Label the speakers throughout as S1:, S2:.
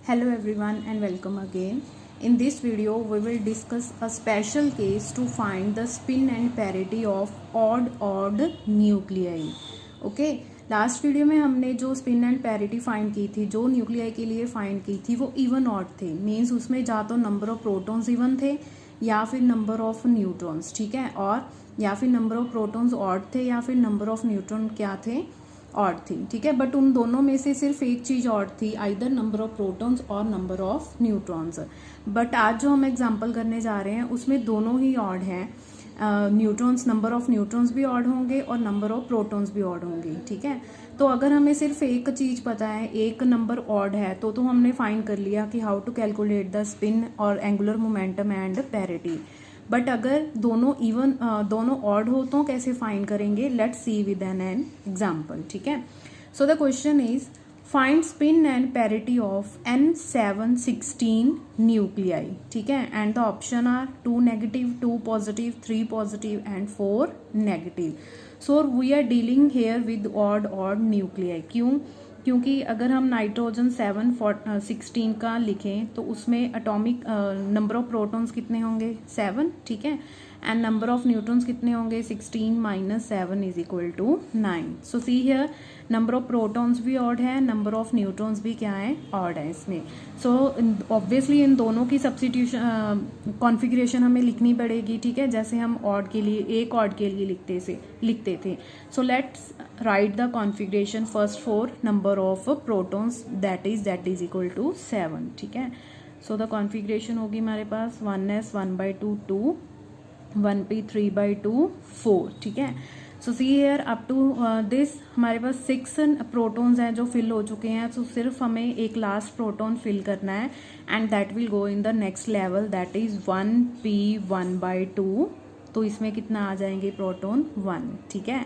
S1: Hello everyone and welcome again. In this video we will discuss a special case to find the spin and parity of odd nuclei. Okay, last video में हमने जो spin and parity find की थी, जो nuclei के लिए find की थी, वो इवन ऑड थे. मीन्स उसमें जा तो नंबर ऑफ प्रोटॉन्स इवन थे या फिर नंबर ऑफ न्यूट्रॉन्स, ठीक है, और या फिर नंबर ऑफ प्रोटॉन्स ऑड थे या फिर नंबर ऑफ न्यूट्रॉन क्या थे, ऑड थी. ठीक है, बट उन दोनों में से सिर्फ एक चीज ऑड थी, आइदर नंबर ऑफ प्रोटॉन्स और नंबर ऑफ न्यूट्रॉन्स. बट आज जो हम एग्जांपल करने जा रहे हैं उसमें दोनों ही ऑड हैं. न्यूट्रॉन्स, नंबर ऑफ न्यूट्रॉन्स भी ऑड होंगे और नंबर ऑफ प्रोटॉन्स भी ऑड होंगे. ठीक है, तो अगर हमें सिर्फ एक चीज पता है, एक नंबर ऑड है, तो हमने फाइंड कर लिया कि how to calculate the spin और angular momentum and parity. But अगर दोनों ऑड हो तो कैसे फाइंड करेंगे, let's see with an example. ठीक है, so the question is find spin and parity of N716 nuclei. ठीक है, and the option are 2 negative, 2 positive, 3 positive and 4 negative. So we are dealing here with odd nuclei. क्योंकि अगर हम nitrogen 716 का लिखें तो उसमें एटॉमिक नंबर ऑफ प्रोटॉन्स कितने होंगे, 7. ठीक है, एंड नंबर ऑफ न्यूट्रॉन्स कितने होंगे, 16 minus 7 is equal to 9. So see here number of protons भी ऑड है, नंबर ऑफ न्यूट्रॉन्स भी क्या है, ऑड है इसमें. सो ऑब्वियसली इन दोनों की सब्स्टिट्यूशन कॉन्फ़िगरेशन हमें लिखनी पड़ेगी. ठीक है, जैसे हम ऑड के लिए, एक ऑड के लिए लिखते थे. So let's write the configuration first for number of protons, that is equal to 7. ठीक है, सो द कॉन्फ़िगरेशन होगी हमारे पास 1s 1/2 2, 1p 3/2 4. ठीक है, सो see here up to this हमारे पास 6 प्रोटॉन्स हैं जो फिल हो चुके हैं. सो सिर्फ हमें एक लास्ट प्रोटॉन फिल करना है and that will go in the next level, that is 1p 1/2. तो इसमें कितना आ जाएंगे, प्रोटॉन 1. ठीक है,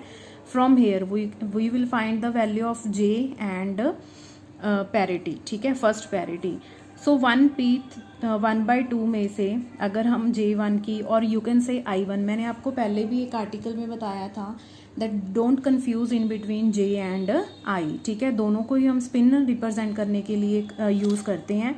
S1: from here we will find the value of J and parity. ठीक है, फर्स्ट पैरिटी. सो 1p 1/2 में से अगर हम J1 की, और यू कैन से I1, मैंने आपको पहले भी एक आर्टिकल में बताया था that don't confuse in between J and I. ठीक है, दोनों को ही हम स्पिन रिप्रेजेंट करने के लिए यूज़ करते हैं,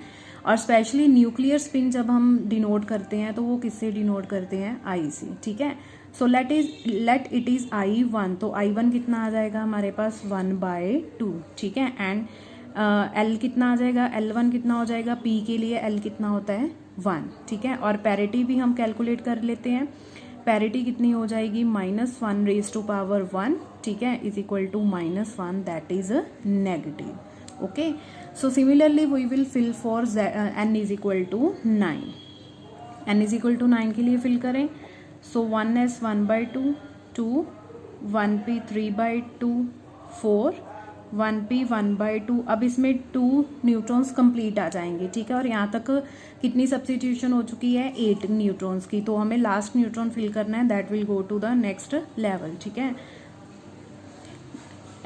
S1: और स्पेशली न्यूक्लियर स्पिन जब हम डिनोट करते हैं तो वो किससे डिनोट करते हैं, I से. ठीक है, so let it is I1. तो I1 कितना आ जाएगा हमारे पास, 1/2. ठीक है, एंड L कितना आ जाएगा, L1 कितना हो जाएगा, P के लिए L कितना होता है, 1. ठीक है, और पैरिटी भी हम कैलकुलेट कर लेते हैं. पैरिटी कितनी हो जाएगी, -1⁻1. ठीक है, is equal to -1, that is negative. Okay, so similarly we will fill for N is equal to 9. N is equal to 9 के लिए फिल करें. सो 1s 1/2 2, 1p 3/2 4, 1p 1/2. अब इसमें 2 न्यूट्रॉन्स कंप्लीट आ जाएंगे. ठीक है, और यहाँ तक कितनी सब्स्टिट्यूशन हो चुकी है, 8 न्यूट्रॉन्स की. तो हमें लास्ट न्यूट्रॉन फिल करना है, that will go to the next level. ठीक है,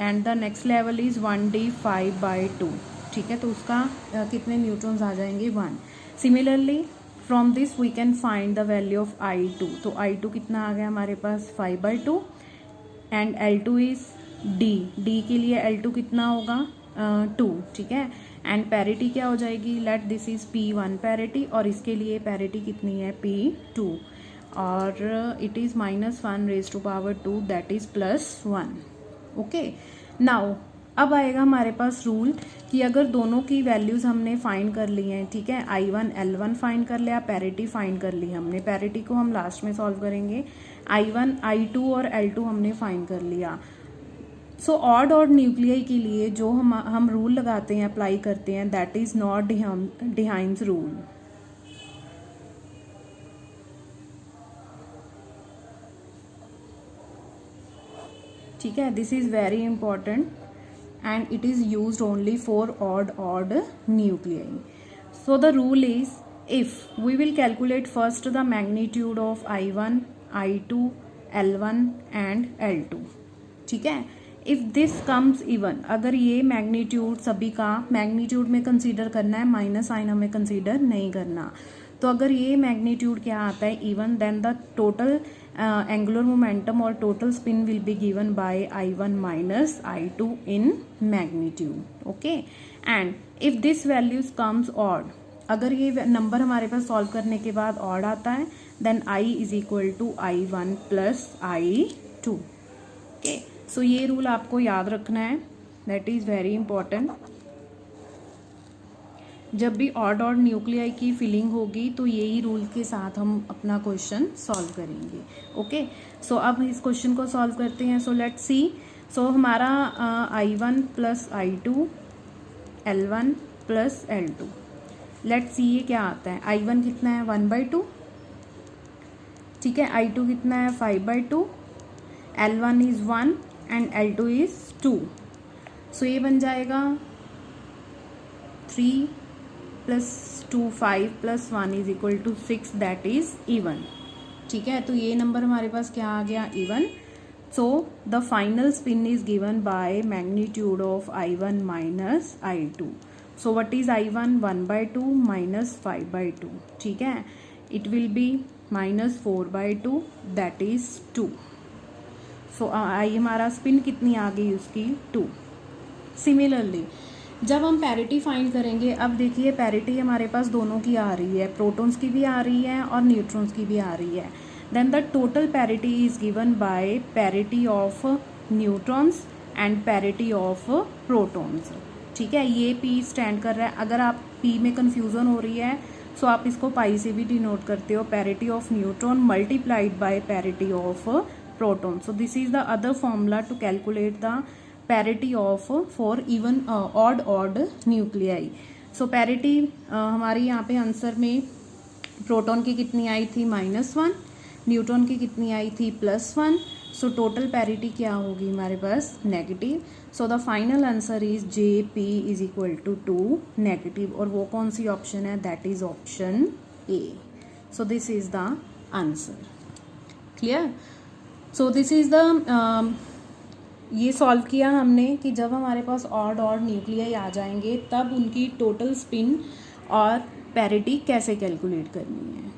S1: and the next level is 1d 5/2. ठीक है, तो उसका कितने न्यूट्रॉन्स आ जाएंगे, 1. Similarly from this we can find the value of I2. तो I2 कितना आ गया हमारे पास, 5/2, एंड L2 इज D के लिए L2 कितना होगा, 2. ठीक है, एंड पैरिटी क्या हो जाएगी, let this is P1 parity, और इसके लिए पैरिटी कितनी है, P2, और it is -1⁻2, that is +1. Okay, now अब आएगा हमारे पास रूल कि अगर दोनों की वैल्यूज हमने फाइंड कर ली हैं. ठीक है, I1 L1 फाइंड कर लिया, पैरिटी फाइंड कर ली हमने. पैरिटी को हम लास्ट में सॉल्व करेंगे. I1 I2 और L2 हमने फाइंड कर लिया. सो ऑड और न्यूक्लियाई के लिए जो हम रूल लगाते हैं, अप्लाई करते हैं, दैट इज नॉट डिहाइम्स रूल. ठीक है, this is very important and it is used only for odd nuclei. So the rule is, if we will calculate first the magnitude of I1, I2, L1 and L2. ठीक है, if this comes even, अगर ये magnitude सभी का magnitude में consider करना है, minus sign हमें कंसीडर नहीं करना. तो अगर ये मैग्नीट्यूड क्या आता है, even, then the total angular momentum और total spin will be given by I1 minus I2 in magnitude. Okay, and if this values comes odd, अगर ये नंबर हमारे पास सॉल्व करने के बाद ऑड आता है then i is equal to i1 plus i2. Okay, so ये rule आपको याद रखना है, दैट इज वेरी इंपॉर्टेंट. जब भी ऑड न्यूक्लियाई की फिलिंग होगी तो यही रूल के साथ हम अपना क्वेश्चन सॉल्व करेंगे. ओके, सो अब इस क्वेश्चन को सॉल्व करते हैं. So let's see. सो हमारा i1 plus i2 L1 plus L2. Let's see ये क्या आता है. i1 कितना है 1/2, ठीक है. i2 कितना है 5/2. L1 is 1 and L2 is 2. सो ये बन जाएगा 3 plus 2 5 plus 1 is equal to 6, that is even. ठीक है, तो ये नंबर हमारे पास क्या आ गया, even. So the final spin is given by magnitude of i1 minus i2. So what is i1, 1/2 minus 5/2. ठीक है, it will be minus 4/2, that is 2. सो आई हमारा स्पिन कितनी आ गई उसकी 2. सिमिलरली जब हम पैरिटी फाइंड करेंगे, अब देखिए पैरिटी हमारे पास दोनों की आ रही है, प्रोटॉन्स की भी आ रही है और न्यूट्रॉन्स की भी आ रही है. Then the total parity is given by parity of neutrons and parity of protons. ठीक है, ये P स्टैंड कर रहा है. अगर आप P में कन्फ्यूजन हो रही है सो आप इसको पाई से भी डिनोट करते हो, parity of neutron multiplied by parity of proton. So this is the other formula to calculate the parity of for even odd nuclei. सो पैरिटी हमारी यहाँ पे आंसर में प्रोटॉन की कितनी आई थी -1, न्यूट्रॉन की कितनी आई थी +1. सो टोटल पैरिटी क्या होगी हमारे पास negative. So the final answer is JP is equal to 2 negative. और वो कौन सी ऑप्शन है, that is option A. So this is the answer. Clear. So this is the ये सॉल्व किया हमने कि जब हमारे पास ऑड न्यूक्लियाई आ जाएंगे तब उनकी टोटल स्पिन और पैरिटी कैसे कैलकुलेट करनी है.